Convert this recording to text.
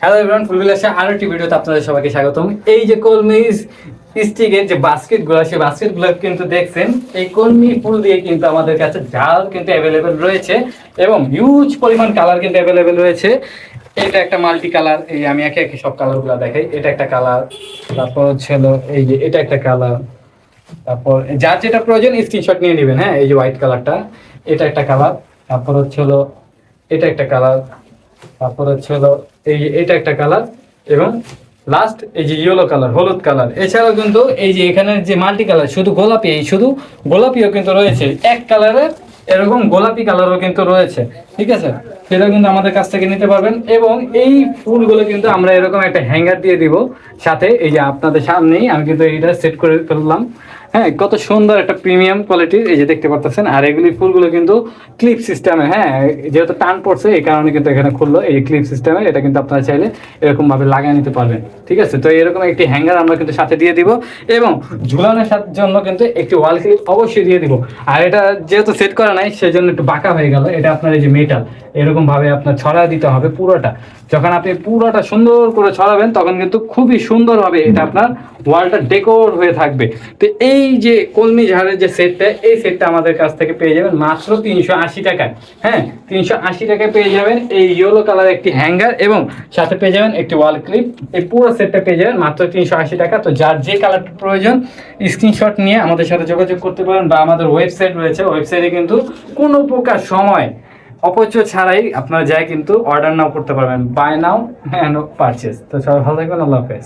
Hello everyone, ফুলবিলাসে আরো একটি ভিডিওতে আপনাদের সবাইকে স্বাগতম। এই যে কলমি স্টিকের যে বাস্কেটগুলো, সেই বাস্কেটগুলো কিন্তু দেখছেন এই কলমি ফুল দিয়ে কিন্তু আমাদের কাছে জাল কিন্তু অ্যাভেলেবেল রয়েছে এবং হিউজ পরিমাণ কালার কিন্তু অ্যাভেলেবেল রয়েছে। এটা একটা মাল্টি কালার, এই আমি একে একে সব কালারগুলো দেখাই। এটা একটা কালার, তারপর হচ্ছে হলো এই যে এটা একটা কালার, তারপর যার যেটা প্রয়োজন স্ক্রিনশট নিয়ে নেবেন। হ্যাঁ, এই যে হোয়াইট কালারটা, এটা একটা কালার, তারপর হচ্ছে হলো এটা একটা কালার, তারপর হচ্ছে হলো এই যে এটা একটা কালার এবং লাস্ট এই যে ইয়েলো কালার, হলুদ কালার। এছাড়াও কিন্তু এই যে এখানে যে মাল্টি কালার, শুধু গোলাপি, এই শুধু গোলাপিও কিন্তু রয়েছে, এক কালারের এরকম গোলাপি কালারও কিন্তু রয়েছে। ঠিক আছে, সেটা কিন্তু আমাদের কাছ থেকে নিতে পারবেন। এবং এই ফুলগুলো কিন্তু আমরা এরকম একটা হ্যাঙ্গার দিয়ে দিব সাথে। এই যে আপনাদের সামনেই আমি কিন্তু এইটা সেট করে ফেললাম। হ্যাঁ, কত সুন্দর একটা প্রিমিয়াম কোয়ালিটির, এই যে দেখতে পাচ্ছেন। আর এগুলি ফুলগুলো কিন্তু ক্লিপ সিস্টেমে, হ্যাঁ, যেহেতু টান পড়ছে এই কারণে কিন্তু এখানে খুললো এই ক্লিপ সিস্টেমে। এটা কিন্তু আপনারা চাইলে এরকম ভাবে লাগিয়ে নিতে পারবেন। ঠিক আছে, তো এরকম একটি হ্যাঙ্গার আমরা কিন্তু সাথে দিয়ে দিব এবং ঝুলানোর জন্য কিন্তু একটি ওয়াল ক্লিপ অবশ্যই দিয়ে দিব। আর এটা যেহেতু সেট করা নাই সেজন্য একটু বাঁকা হয়ে গেল। এটা আপনার এই যে মেটাল, এরকম ভাবে আপনার ছড়া দিতে হবে পুরোটা। যখন আপনি পুরোটা সুন্দর করে ছড়াবেন তখন কিন্তু খুবই সুন্দর হবে, এটা আপনার ওয়ালটা ডেকোর হয়ে থাকবে। তো এই যে কলমি ঝাড়ের যে সেটটা, এই সেটটা আমাদের কাছ থেকে পেয়ে যাবেন মাত্র 380 টাকায়। হ্যাঁ, 380 টাকায় পেয়ে যাবেন এই ইয়েলো কালার একটি হ্যাঙ্গার এবং সাথে পেয়ে যাবেন একটি ওয়াল ক্লিপ। এই পুরো সেটটা পেয়ে যাবেন মাত্র 380 টাকা। তো যার যে কালারটা প্রয়োজন স্ক্রিনশট নিয়ে আমাদের সাথে যোগাযোগ করতে পারেন, বা আমাদের ওয়েবসাইট রয়েছে, ওয়েবসাইটে কিন্তু কোনো প্রকার সময় অপচয় ছাড়াই আপনারা যাই কিন্তু অর্ডার নাও করতে পারবেন। Buy now and purchase. তো সবাই ভালো থাকবেন, আল্লাহ হাফেজ।